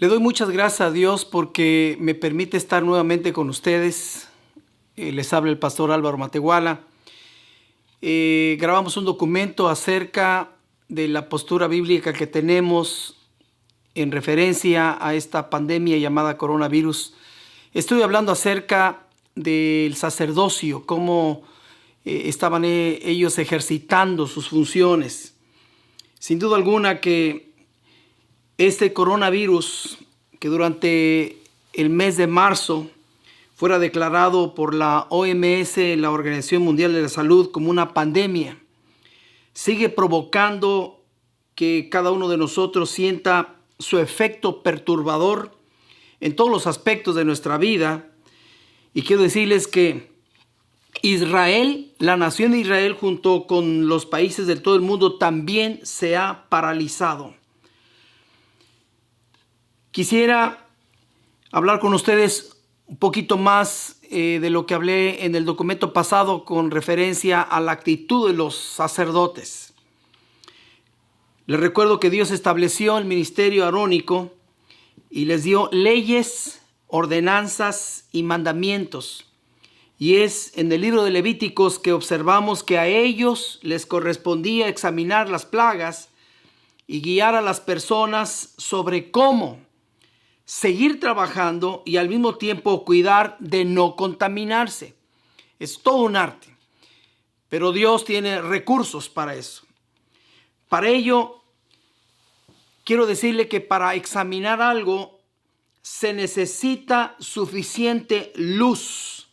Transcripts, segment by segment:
Le doy muchas gracias a Dios porque me permite estar nuevamente con ustedes. Les habla el pastor Álvaro Matehuala. Grabamos un documento acerca de la postura bíblica que tenemos en referencia a esta pandemia llamada coronavirus. Estoy hablando acerca del sacerdocio, cómo estaban ellos ejercitando sus funciones. Sin duda alguna que este coronavirus, que durante el mes de marzo fuera declarado por la OMS, la Organización Mundial de la Salud, como una pandemia, sigue provocando que cada uno de nosotros sienta su efecto perturbador en todos los aspectos de nuestra vida. Y quiero decirles que Israel, la nación de Israel, junto con los países de todo el mundo, también se ha paralizado. Quisiera hablar con ustedes un poquito más de lo que hablé en el documento pasado con referencia a la actitud de los sacerdotes. Les recuerdo que Dios estableció el ministerio arónico y les dio leyes, ordenanzas y mandamientos. Y es en el libro de Levíticos que observamos que a ellos les correspondía examinar las plagas y guiar a las personas sobre cómo seguir trabajando y al mismo tiempo cuidar de no contaminarse. Es todo un arte, pero Dios tiene recursos para eso. Para ello, quiero decirle que para examinar algo se necesita suficiente luz,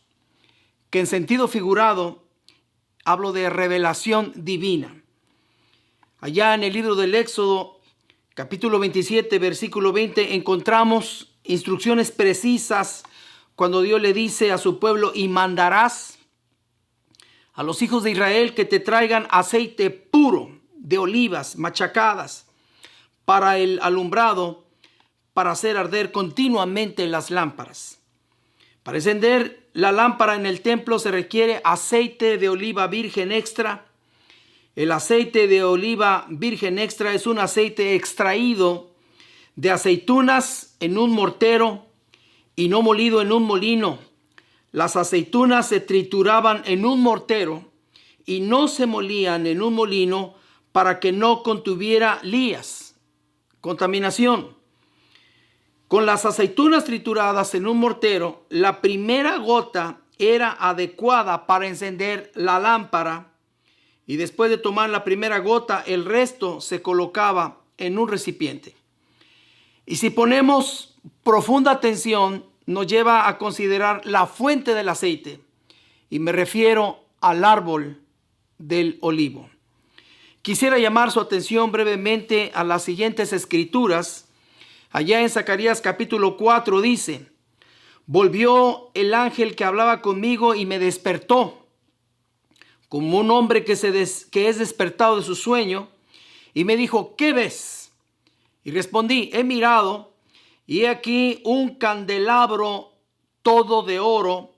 que en sentido figurado hablo de revelación divina. Allá en el libro del Éxodo, capítulo 27, versículo 20, encontramos instrucciones precisas cuando Dios le dice a su pueblo: y mandarás a los hijos de Israel que te traigan aceite puro de olivas machacadas para el alumbrado, para hacer arder continuamente las lámparas. Para encender la lámpara en el templo se requiere aceite de oliva virgen extra. El aceite de oliva virgen extra es un aceite extraído de aceitunas en un mortero y no molido en un molino. Las aceitunas se trituraban en un mortero y no se molían en un molino para que no contuviera lías, contaminación. Con las aceitunas trituradas en un mortero, la primera gota era adecuada para encender la lámpara. Y después de tomar la primera gota, el resto se colocaba en un recipiente. Y si ponemos profunda atención, nos lleva a considerar la fuente del aceite. Y me refiero al árbol del olivo. Quisiera llamar su atención brevemente a las siguientes escrituras. Allá en Zacarías capítulo 4 dice: volvió el ángel que hablaba conmigo y me despertó, como un hombre que es despertado de su sueño, y me dijo: ¿qué ves? Y respondí: he mirado, y he aquí un candelabro todo de oro,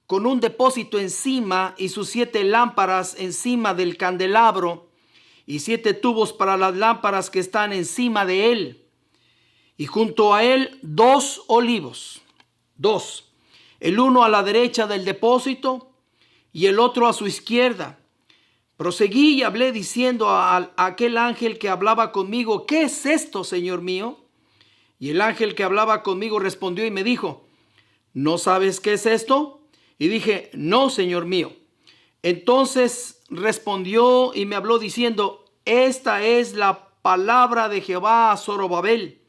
con un depósito encima, y sus 7 lámparas encima del candelabro, y 7 tubos para las lámparas que están encima de él. Y junto a él 2 olivos, 2, el uno a la derecha del depósito y el otro a su izquierda. Proseguí y hablé diciendo a aquel ángel que hablaba conmigo: ¿qué es esto, Señor mío? Y el ángel que hablaba conmigo respondió y me dijo: ¿no sabes qué es esto? Y dije: no, Señor mío. Entonces respondió y me habló diciendo: esta es la palabra de Jehová a Zorobabel,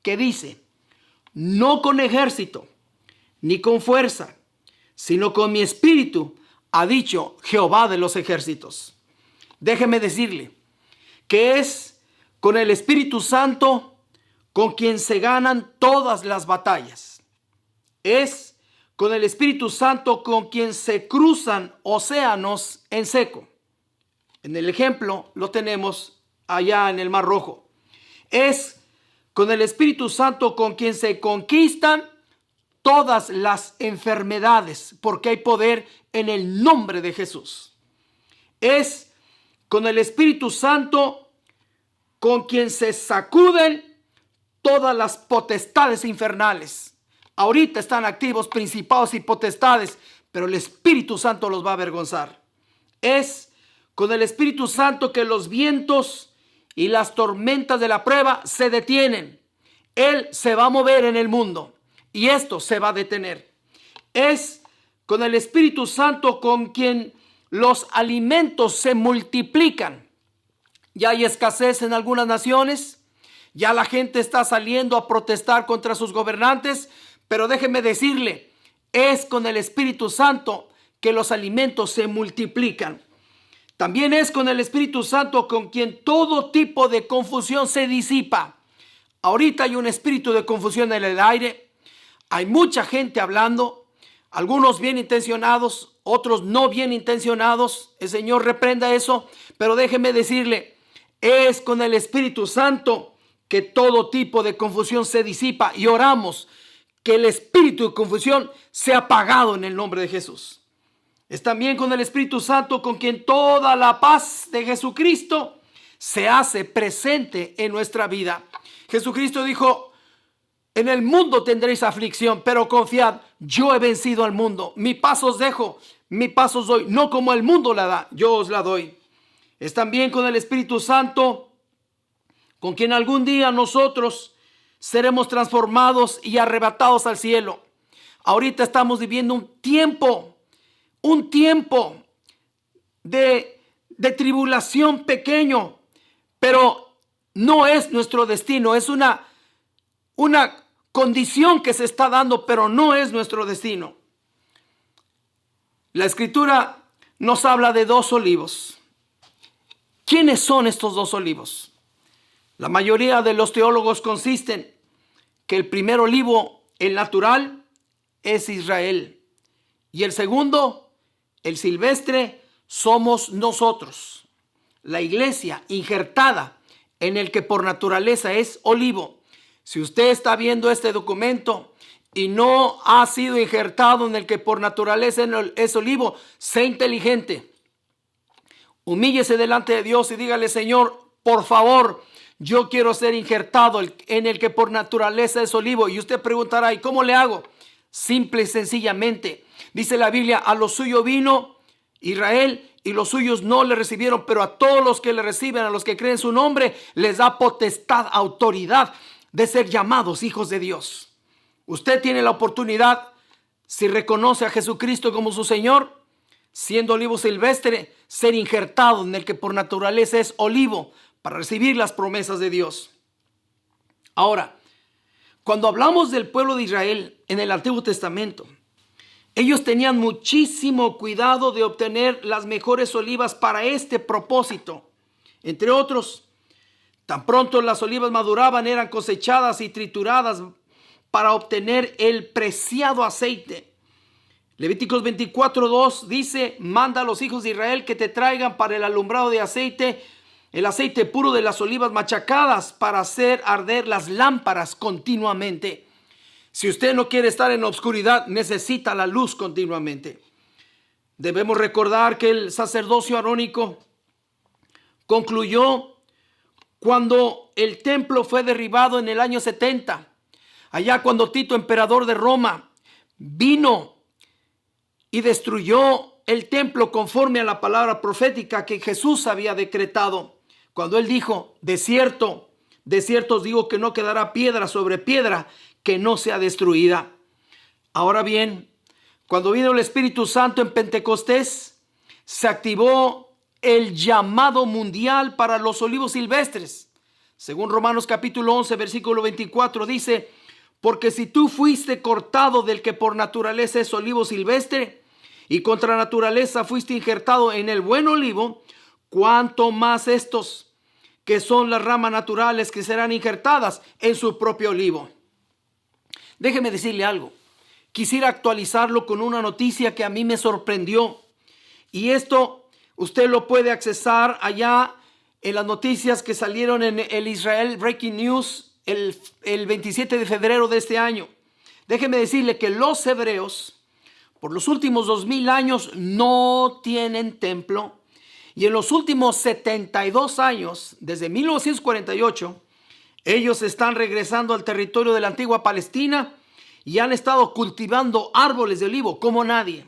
que dice: no con ejército ni con fuerza, sino con mi espíritu, ha dicho Jehová de los ejércitos. Déjeme decirle que es con el Espíritu Santo con quien se ganan todas las batallas. Es con el Espíritu Santo con quien se cruzan océanos en seco. En el ejemplo lo tenemos allá en el Mar Rojo. Es con el Espíritu Santo con quien se conquistan todas las enfermedades, porque hay poder en el nombre de Jesús. Es con el Espíritu Santo con quien se sacuden todas las potestades infernales. Ahorita están activos principados y potestades, pero el Espíritu Santo los va a avergonzar. Es con el Espíritu Santo que los vientos y las tormentas de la prueba se detienen. Él se va a mover en el mundo y esto se va a detener. Es con el Espíritu Santo con quien los alimentos se multiplican. Ya hay escasez en algunas naciones, ya la gente está saliendo a protestar contra sus gobernantes, pero déjeme decirle, es con el Espíritu Santo que los alimentos se multiplican. También es con el Espíritu Santo con quien todo tipo de confusión se disipa. Ahorita hay un espíritu de confusión en el aire. Hay mucha gente hablando, algunos bien intencionados, otros no bien intencionados. El Señor reprenda eso, pero déjeme decirle, es con el Espíritu Santo que todo tipo de confusión se disipa y oramos que el espíritu de confusión sea apagado en el nombre de Jesús. Es también con el Espíritu Santo con quien toda la paz de Jesucristo se hace presente en nuestra vida. Jesucristo dijo, en el mundo tendréis aflicción, pero confiad, yo he vencido al mundo. Mi paz os dejo, mi paz os doy, no como el mundo la da, yo os la doy. Es también con el Espíritu Santo con quien algún día nosotros seremos transformados y arrebatados al cielo. Ahorita estamos viviendo un tiempo de tribulación pequeño, pero no es nuestro destino. Es una condición que se está dando, pero no es nuestro destino. La Escritura nos habla de dos olivos. ¿Quiénes son estos dos olivos? La mayoría de los teólogos consisten que el primer olivo, el natural, es Israel. Y el segundo, el silvestre, somos nosotros. La iglesia injertada en el que por naturaleza es olivo. Si usted está viendo este documento y no ha sido injertado en el que por naturaleza es olivo, sé inteligente. Humíllese delante de Dios y dígale, Señor, por favor, yo quiero ser injertado en el que por naturaleza es olivo. Y usted preguntará, ¿y cómo le hago? Simple y sencillamente. Dice la Biblia, a lo suyo vino Israel y los suyos no le recibieron, pero a todos los que le reciben, a los que creen su nombre, les da potestad, autoridad de ser llamados hijos de Dios. Usted tiene la oportunidad, si reconoce a Jesucristo como su Señor, siendo olivo silvestre, ser injertado en el que por naturaleza es olivo para recibir las promesas de Dios. Ahora, cuando hablamos del pueblo de Israel en el Antiguo Testamento, ellos tenían muchísimo cuidado de obtener las mejores olivas para este propósito. Entre otros, tan pronto las olivas maduraban, eran cosechadas y trituradas para obtener el preciado aceite. Levíticos 24:2 dice, manda a los hijos de Israel que te traigan para el alumbrado de aceite, el aceite puro de las olivas machacadas para hacer arder las lámparas continuamente. Si usted no quiere estar en la oscuridad, necesita la luz continuamente. Debemos recordar que el sacerdocio arónico concluyó cuando el templo fue derribado en el año 70. Allá cuando Tito, emperador de Roma, vino y destruyó el templo conforme a la palabra profética que Jesús había decretado. Cuando él dijo, de cierto os digo que no quedará piedra sobre piedra que no sea destruida. Ahora bien, cuando vino el Espíritu Santo en Pentecostés, se activó el llamado mundial para los olivos silvestres. Según Romanos capítulo 11, versículo 24 dice, porque si tú fuiste cortado del que por naturaleza es olivo silvestre, y contra naturaleza fuiste injertado en el buen olivo, cuánto más estos, que son las ramas naturales que serán injertadas en su propio olivo. Déjeme decirle algo. Quisiera actualizarlo con una noticia que a mí me sorprendió. Y esto usted lo puede accesar allá en las noticias que salieron en el Israel Breaking News el 27 de febrero de este año. Déjeme decirle que los hebreos por los últimos 2000 años no tienen templo. Y en los últimos 72 años, desde 1948, Ellos están regresando al territorio de la antigua Palestina y han estado cultivando árboles de olivo como nadie.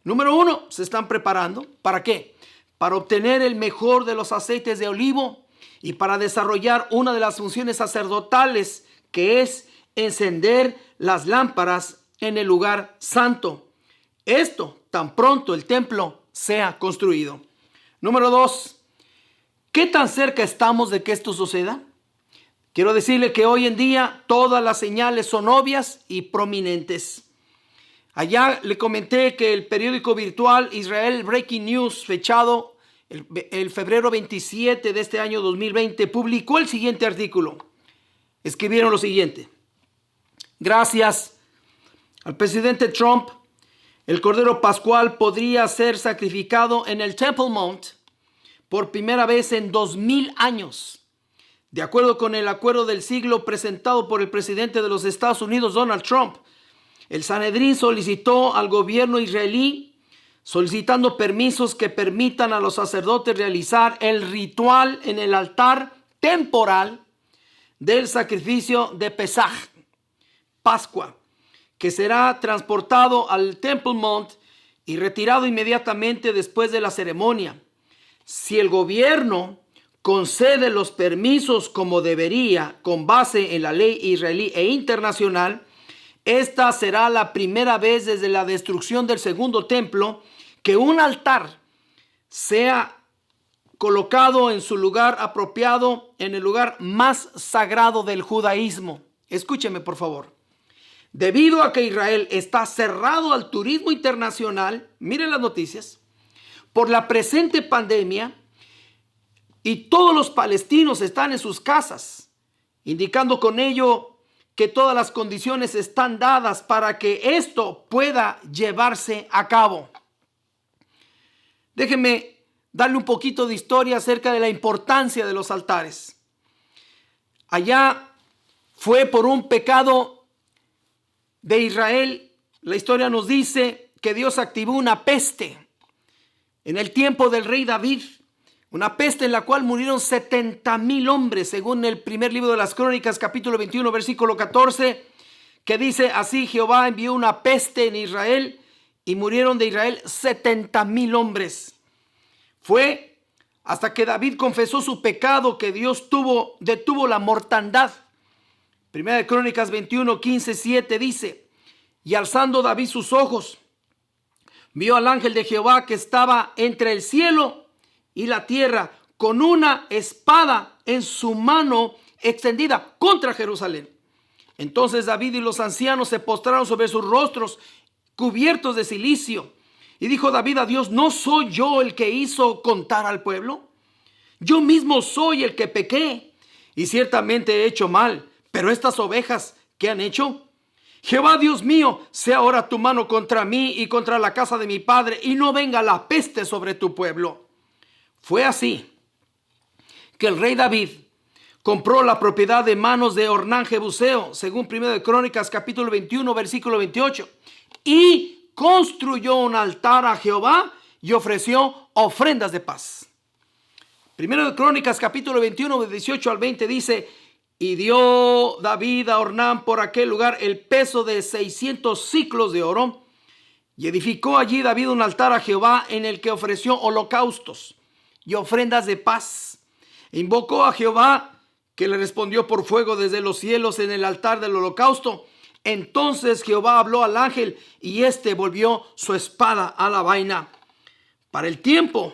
Número uno, se están preparando. ¿Para qué? Para obtener el mejor de los aceites de olivo y para desarrollar una de las funciones sacerdotales, que es encender las lámparas en el lugar santo. Esto tan pronto el templo sea construido. Número dos, ¿qué tan cerca estamos de que esto suceda? Quiero decirle que hoy en día todas las señales son obvias y prominentes. Allá le comenté que el periódico virtual Israel Breaking News, fechado el febrero 27 de este año 2020, publicó el siguiente artículo. Escribieron lo siguiente: gracias al presidente Trump, el Cordero Pascual podría ser sacrificado en el Temple Mount por primera vez en 2000 años. De acuerdo con el acuerdo del siglo presentado por el presidente de los Estados Unidos, Donald Trump, el Sanedrín solicitó al gobierno israelí, solicitando permisos que permitan a los sacerdotes realizar el ritual en el altar temporal del sacrificio de Pesaj, Pascua, que será transportado al Temple Mount y retirado inmediatamente después de la ceremonia. Si el gobierno concede los permisos como debería, con base en la ley israelí e internacional, esta será la primera vez desde la destrucción del segundo templo que un altar sea colocado en su lugar apropiado, en el lugar más sagrado del judaísmo. Escúcheme, por favor. Debido a que Israel está cerrado al turismo internacional, miren las noticias, por la presente pandemia, y todos los palestinos están en sus casas, indicando con ello que todas las condiciones están dadas para que esto pueda llevarse a cabo. Déjenme darle un poquito de historia acerca de la importancia de los altares. Allá fue por un pecado de Israel. La historia nos dice que Dios activó una peste en el tiempo del rey David. Una peste en la cual murieron 70,000 hombres, según el primer libro de las Crónicas, capítulo 21, versículo 14, que dice así: Jehová envió una peste en Israel y murieron de Israel 70,000 hombres. Fue hasta que David confesó su pecado que Dios detuvo la mortandad. Primera de Crónicas 21, 15, 7 dice: y alzando David sus ojos, vio al ángel de Jehová que estaba entre el cielo y la tierra, con una espada en su mano extendida contra Jerusalén. Entonces David y los ancianos se postraron sobre sus rostros, cubiertos de cilicio. Y dijo David a Dios: ¿no soy yo el que hizo contar al pueblo? Yo mismo soy el que pequé, y ciertamente he hecho mal. Pero estas ovejas, ¿qué han hecho? Jehová Dios mío, sea ahora tu mano contra mí y contra la casa de mi padre, y no venga la peste sobre tu pueblo. Fue así que el rey David compró la propiedad de manos de Ornán Jebuseo, según 1 de Crónicas capítulo 21, versículo 28, y construyó un altar a Jehová y ofreció ofrendas de paz. 1 de Crónicas capítulo 21, de 18 al 20 dice: y dio David a Ornán por aquel lugar el peso de 600 siclos de oro, y edificó allí David un altar a Jehová en el que ofreció holocaustos y ofrendas de paz. Invocó a Jehová, que le respondió por fuego desde los cielos en el altar del holocausto. Entonces Jehová habló al ángel, y éste volvió su espada a la vaina. Para el tiempo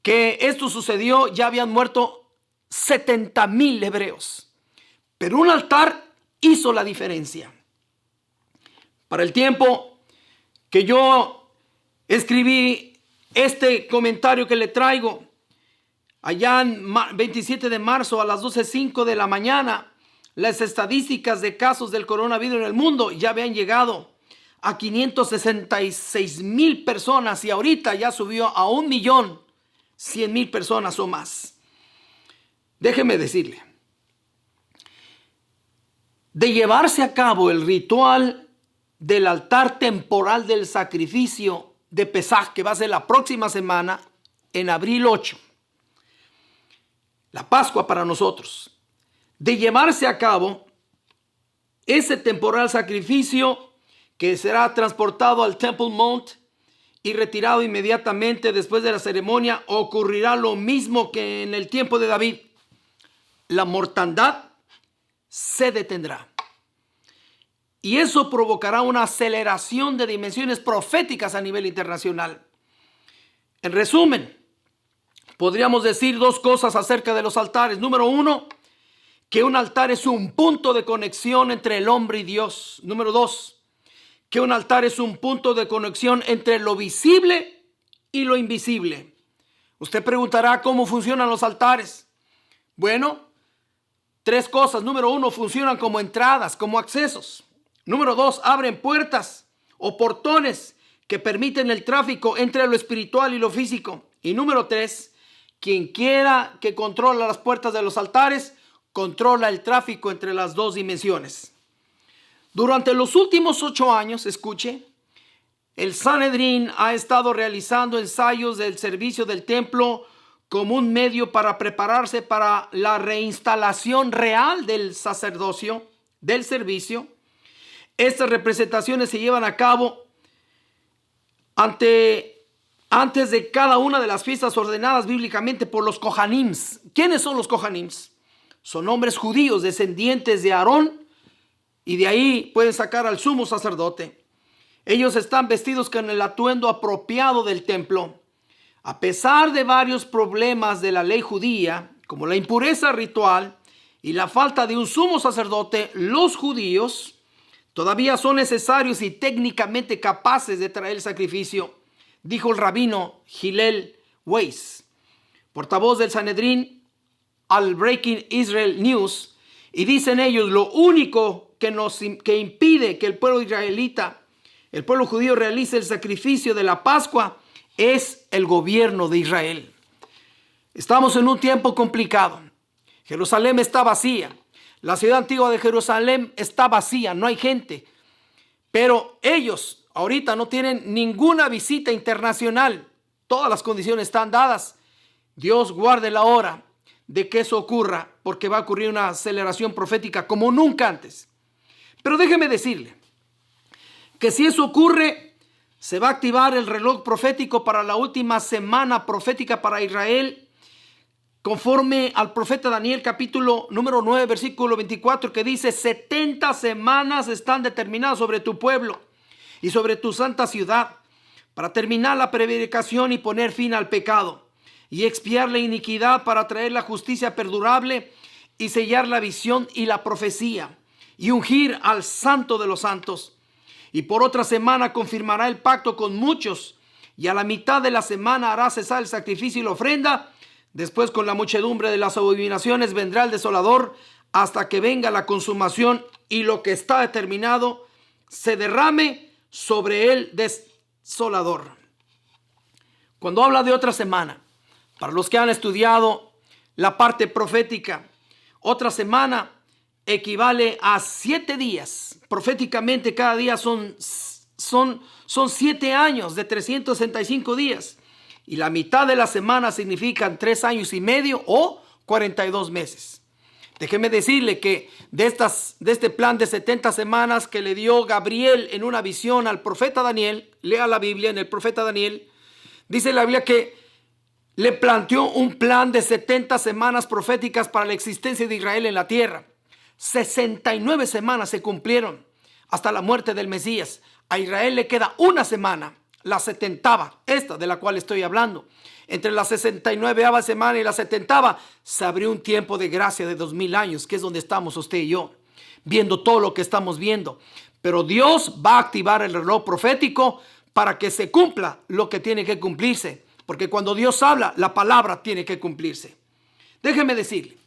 que esto sucedió, ya habían muerto 70,000 hebreos. Pero un altar hizo la diferencia. Para el tiempo que yo escribí este comentario que le traigo, allá en 27 de marzo a las 12:05 de la mañana, las estadísticas de casos del coronavirus en el mundo ya habían llegado a 566,000 personas, y ahorita ya subió a 1,100,000 personas o más. Déjeme decirle, de llevarse a cabo el ritual del altar temporal del sacrificio de Pesaj, que va a ser la próxima semana, en abril 8, la Pascua para nosotros. de llevarse a cabo ese temporal sacrificio que será transportado al Temple Mount y retirado inmediatamente después de la ceremonia, ocurrirá lo mismo que en el tiempo de David. La mortandad se detendrá. Y eso provocará una aceleración de dimensiones proféticas a nivel internacional. En resumen, podríamos decir dos cosas acerca de los altares. Número uno, que un altar es un punto de conexión entre el hombre y Dios. Número dos, que un altar es un punto de conexión entre lo visible y lo invisible. Usted preguntará cómo funcionan los altares. Bueno, tres cosas. Número uno, funcionan como entradas, como accesos. Número dos, abren puertas o portones que permiten el tráfico entre lo espiritual y lo físico. Y número tres, quien quiera que controla las puertas de los altares, controla el tráfico entre las dos dimensiones. Durante los últimos 8 años, escuche, el Sanedrín ha estado realizando ensayos del servicio del templo como un medio para prepararse para la reinstalación real del sacerdocio, del servicio. Estas representaciones se llevan a cabo antes de cada una de las fiestas ordenadas bíblicamente por los Kohanims. ¿Quiénes son los Kohanims? Son hombres judíos descendientes de Aarón, y de ahí pueden sacar al sumo sacerdote. Ellos están vestidos con el atuendo apropiado del templo. A pesar de varios problemas de la ley judía, como la impureza ritual y la falta de un sumo sacerdote, los judíos todavía son necesarios y técnicamente capaces de traer el sacrificio, dijo el rabino Hillel Weiss, portavoz del Sanedrín, al Breaking Israel News, y dicen ellos: lo único que impide que el pueblo israelita, el pueblo judío, realice el sacrificio de la Pascua es el gobierno de Israel. Estamos en un tiempo complicado. Jerusalén está vacía. La ciudad antigua de Jerusalén está vacía, no hay gente. Pero ellos ahorita no tienen ninguna visita internacional. Todas las condiciones están dadas. Dios guarde la hora de que eso ocurra, porque va a ocurrir una aceleración profética como nunca antes. Pero déjeme decirle que si eso ocurre, se va a activar el reloj profético para la última semana profética para Israel, conforme al profeta Daniel, capítulo número 9, versículo 24, que dice: 70 semanas están determinadas sobre tu pueblo y sobre tu santa ciudad, para terminar la prevaricación y poner fin al pecado, y expiar la iniquidad, para traer la justicia perdurable y sellar la visión y la profecía, y ungir al santo de los santos. Y por otra semana confirmará el pacto con muchos, y a la mitad de la semana hará cesar el sacrificio y la ofrenda. Después, con la muchedumbre de las abominaciones, vendrá el desolador, hasta que venga la consumación y lo que está determinado se derrame sobre el desolador. Cuando habla de otra semana, para los que han estudiado la parte profética, otra semana equivale a 7 días. Proféticamente, cada día son 7 años de 365 días. Y la mitad de la semana significan 3 años y medio o 42 meses. Déjeme decirle que de este plan de 70 semanas que le dio Gabriel en una visión al profeta Daniel, lea la Biblia en el profeta Daniel, dice la Biblia que le planteó un plan de 70 semanas proféticas para la existencia de Israel en la tierra. 69 semanas se cumplieron hasta la muerte del Mesías. A Israel le queda una semana, la 70ª, esta de la cual estoy hablando. Entre la 69ª semana y la 70ª se abrió un tiempo de gracia de 2000 años, que es donde estamos usted y yo, viendo todo lo que estamos viendo. Pero Dios va a activar el reloj profético para que se cumpla lo que tiene que cumplirse, porque cuando Dios habla, la palabra tiene que cumplirse. Déjeme decirle,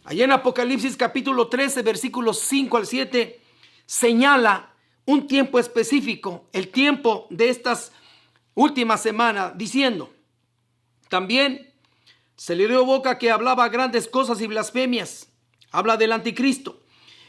allá en Apocalipsis capítulo 13, versículos 5 al 7, señala un tiempo específico, el tiempo de estas últimas semanas, diciendo: también se le dio boca que hablaba grandes cosas y blasfemias. Habla del anticristo.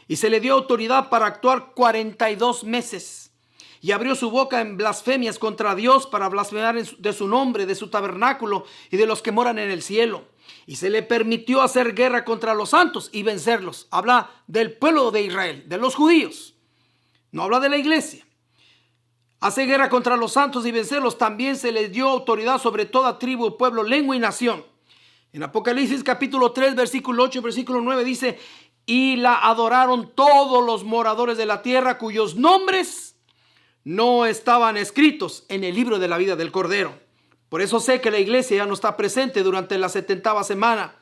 Y se le dio autoridad para actuar 42 meses. Y abrió su boca en blasfemias contra Dios, para blasfemar de su nombre, de su tabernáculo y de los que moran en el cielo. y se le permitió hacer guerra contra los santos y vencerlos. Habla del pueblo de Israel, de los judíos. No habla de la iglesia. Hace guerra contra los santos y vencerlos. También se les dio autoridad sobre toda tribu, pueblo, lengua y nación. En Apocalipsis capítulo 3, versículo 8 y versículo 9 dice: y la adoraron todos los moradores de la tierra, cuyos nombres no estaban escritos en el libro de la vida del Cordero. Por eso sé que la iglesia ya no está presente durante la 70ª semana,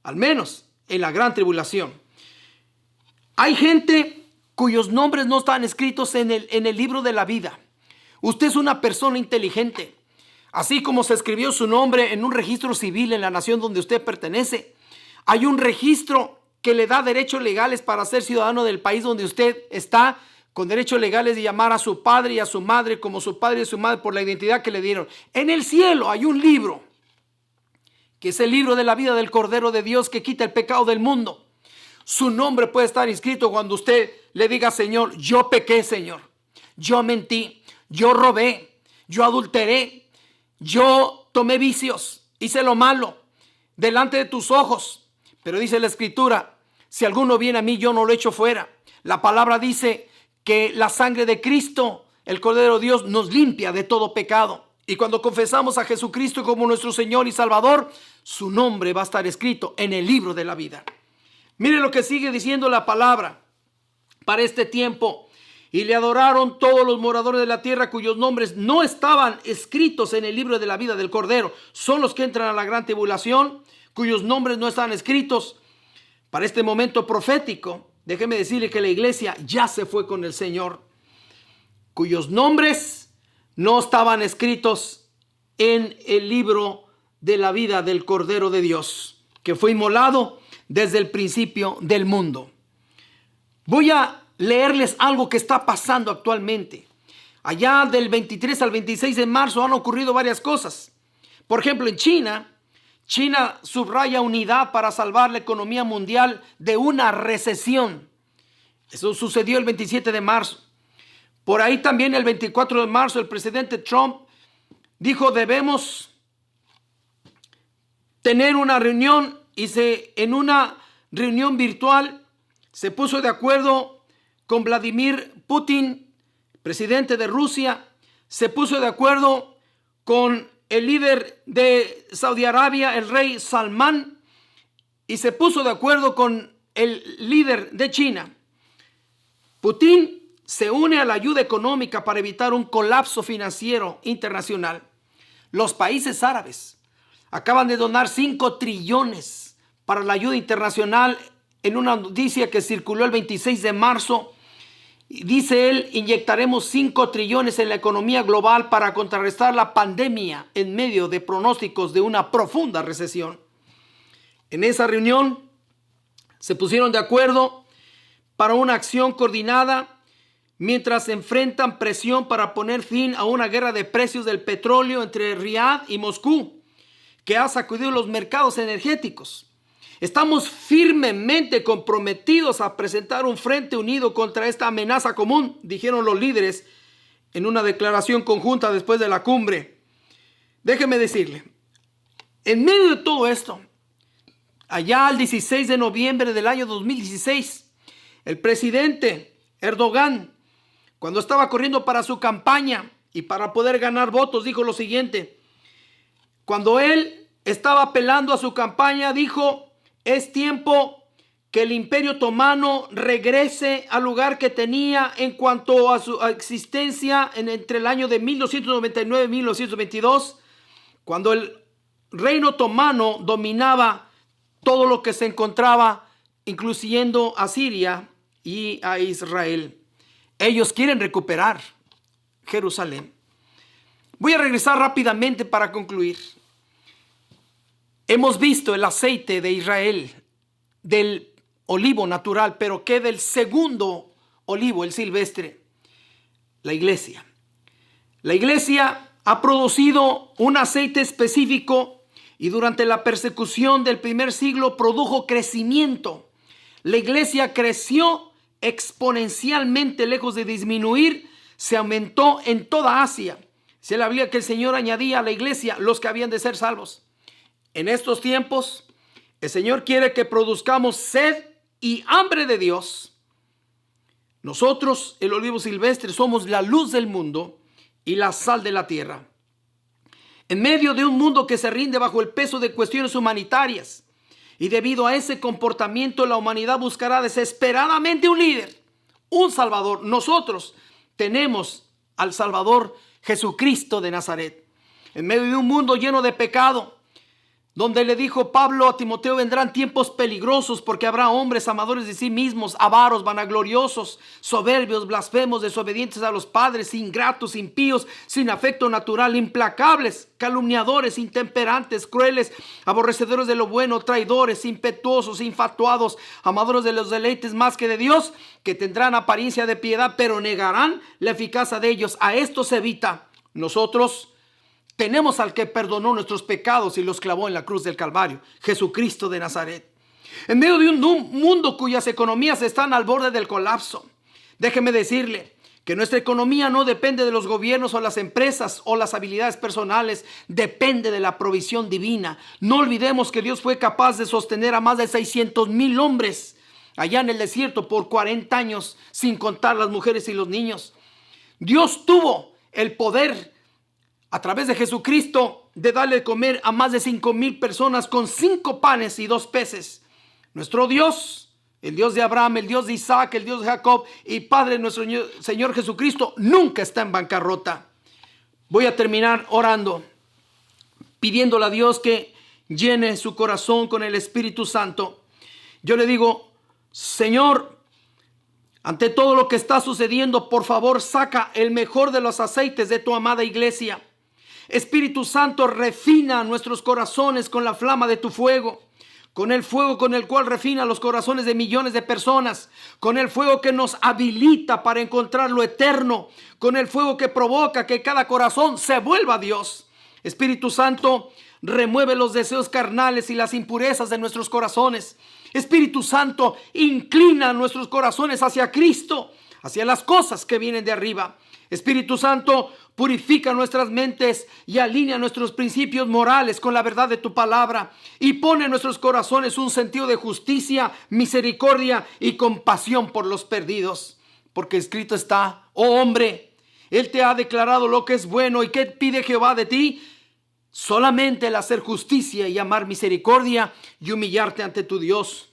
al menos en la gran tribulación. Hay gente cuyos nombres no están escritos en el libro de la vida. Usted es una persona inteligente. Así como se escribió su nombre en un registro civil en la nación donde usted pertenece, hay un registro que le da derechos legales para ser ciudadano del país donde usted está, con derechos legales de llamar a su padre y a su madre como su padre y su madre por la identidad que le dieron. En el cielo hay un libro, que es el libro de la vida del Cordero de Dios, que quita el pecado del mundo. Su nombre puede estar inscrito cuando usted le diga: Señor, yo pequé, Señor, yo mentí, yo robé, yo adulteré, yo tomé vicios, hice lo malo delante de tus ojos. Pero dice la Escritura: si alguno viene a mí, yo no lo echo fuera. La palabra dice que la sangre de Cristo, el Cordero de Dios, nos limpia de todo pecado. Y cuando confesamos a Jesucristo como nuestro Señor y Salvador, su nombre va a estar escrito en el libro de la vida. Mire lo que sigue diciendo la palabra para este tiempo. Y le adoraron todos los moradores de la tierra, cuyos nombres no estaban escritos en el libro de la vida del Cordero. Son los que entran a la gran tribulación, cuyos nombres no están escritos. Para este momento profético, déjeme decirle que la iglesia ya se fue con el Señor, cuyos nombres no estaban escritos en el libro de la vida del Cordero de Dios, que fue inmolado desde el principio del mundo. Voy a leerles algo que está pasando actualmente. Allá del 23 al 26 de marzo han ocurrido varias cosas. Por ejemplo, en China subraya unidad para salvar la economía mundial de una recesión. Eso sucedió el 27 de marzo. Por ahí también el 24 de marzo el presidente Trump dijo: debemos tener una reunión, y en una reunión virtual se puso de acuerdo con Vladimir Putin, presidente de Rusia. Se puso de acuerdo con el líder de Saudi Arabia, el rey Salmán, y se puso de acuerdo con el líder de China. Putin se une a la ayuda económica para evitar un colapso financiero internacional. Los países árabes acaban de donar 5 trillones para la ayuda internacional. En una noticia que circuló el 26 de marzo, dice él: inyectaremos 5 trillones en la economía global para contrarrestar la pandemia en medio de pronósticos de una profunda recesión. En esa reunión se pusieron de acuerdo para una acción coordinada mientras se enfrentan presión para poner fin a una guerra de precios del petróleo entre Riad y Moscú, que ha sacudido los mercados energéticos. Estamos firmemente comprometidos a presentar un frente unido contra esta amenaza común, dijeron los líderes en una declaración conjunta después de la cumbre. Déjeme decirle, en medio de todo esto, allá el 16 de noviembre del año 2016, el presidente Erdogan, cuando estaba corriendo para su campaña y para poder ganar votos, dijo lo siguiente. Cuando él estaba apelando a su campaña, dijo: es tiempo que el Imperio Otomano regrese al lugar que tenía en cuanto a su existencia entre el año de 1299 y 1922, cuando el Reino Otomano dominaba todo lo que se encontraba, incluyendo a Siria y a Israel. Ellos quieren recuperar Jerusalén. Voy a regresar rápidamente para concluir. Hemos visto el aceite de Israel, del olivo natural, pero ¿qué del segundo olivo, el silvestre? La iglesia. La iglesia ha producido un aceite específico y durante la persecución del primer siglo produjo crecimiento. La iglesia creció exponencialmente, lejos de disminuir, se aumentó en toda Asia. Se le había que el Señor añadía a la iglesia los que habían de ser salvos. En estos tiempos, el Señor quiere que produzcamos sed y hambre de Dios. Nosotros, el olivo silvestre, somos la luz del mundo y la sal de la tierra. En medio de un mundo que se rinde bajo el peso de cuestiones humanitarias, y debido a ese comportamiento, la humanidad buscará desesperadamente un líder, un Salvador. Nosotros tenemos al Salvador Jesucristo de Nazaret. En medio de un mundo lleno de pecado, donde le dijo Pablo a Timoteo, vendrán tiempos peligrosos porque habrá hombres amadores de sí mismos, avaros, vanagloriosos, soberbios, blasfemos, desobedientes a los padres, ingratos, impíos, sin afecto natural, implacables, calumniadores, intemperantes, crueles, aborrecedores de lo bueno, traidores, impetuosos, infatuados, amadores de los deleites más que de Dios, que tendrán apariencia de piedad, pero negarán la eficacia de ellos. A esto se evita. Nosotros tenemos al que perdonó nuestros pecados y los clavó en la cruz del Calvario, Jesucristo de Nazaret. En medio de un mundo cuyas economías están al borde del colapso, déjeme decirle que nuestra economía no depende de los gobiernos o las empresas o las habilidades personales, depende de la provisión divina. No olvidemos que Dios fue capaz de sostener a más de 600,000 hombres allá en el desierto por 40 años, sin contar las mujeres y los niños. Dios tuvo el poder a través de Jesucristo de darle de comer a más de 5,000 personas con 5 panes y 2 peces. Nuestro Dios, el Dios de Abraham, el Dios de Isaac, el Dios de Jacob y Padre de nuestro Señor Jesucristo, nunca está en bancarrota. Voy a terminar orando, pidiéndole a Dios que llene su corazón con el Espíritu Santo. Yo le digo, Señor, ante todo lo que está sucediendo, por favor, saca el mejor de los aceites de tu amada iglesia. Espíritu Santo, refina nuestros corazones con la flama de tu fuego, con el fuego con el cual refina los corazones de millones de personas, con el fuego que nos habilita para encontrar lo eterno, con el fuego que provoca que cada corazón se vuelva a Dios. Espíritu Santo, remueve los deseos carnales y las impurezas de nuestros corazones. Espíritu Santo, inclina nuestros corazones hacia Cristo, hacia las cosas que vienen de arriba. Espíritu Santo, purifica nuestras mentes y alinea nuestros principios morales con la verdad de tu palabra y pone en nuestros corazones un sentido de justicia, misericordia y compasión por los perdidos. Porque escrito está, oh hombre, Él te ha declarado lo que es bueno. ¿Y qué pide Jehová de ti? Solamente el hacer justicia y amar misericordia y humillarte ante tu Dios.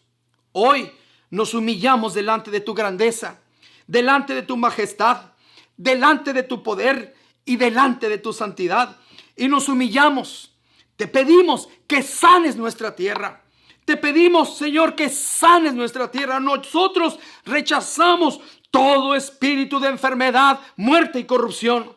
Hoy nos humillamos delante de tu grandeza, delante de tu majestad, delante de tu poder y delante de tu santidad, y nos humillamos. Te pedimos que sanes nuestra tierra. Te pedimos, Señor, que sanes nuestra tierra. Nosotros rechazamos todo espíritu de enfermedad, muerte y corrupción.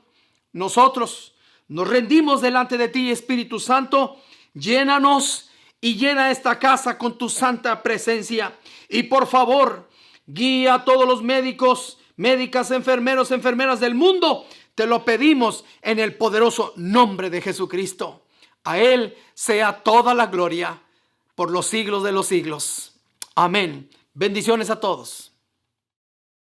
Nosotros nos rendimos delante de ti, Espíritu Santo. Llénanos y llena esta casa con tu santa presencia. Y por favor, guía a todos los médicos, médicas, enfermeros, enfermeras del mundo. Te lo pedimos en el poderoso nombre de Jesucristo. A Él sea toda la gloria por los siglos de los siglos. Amén. Bendiciones a todos.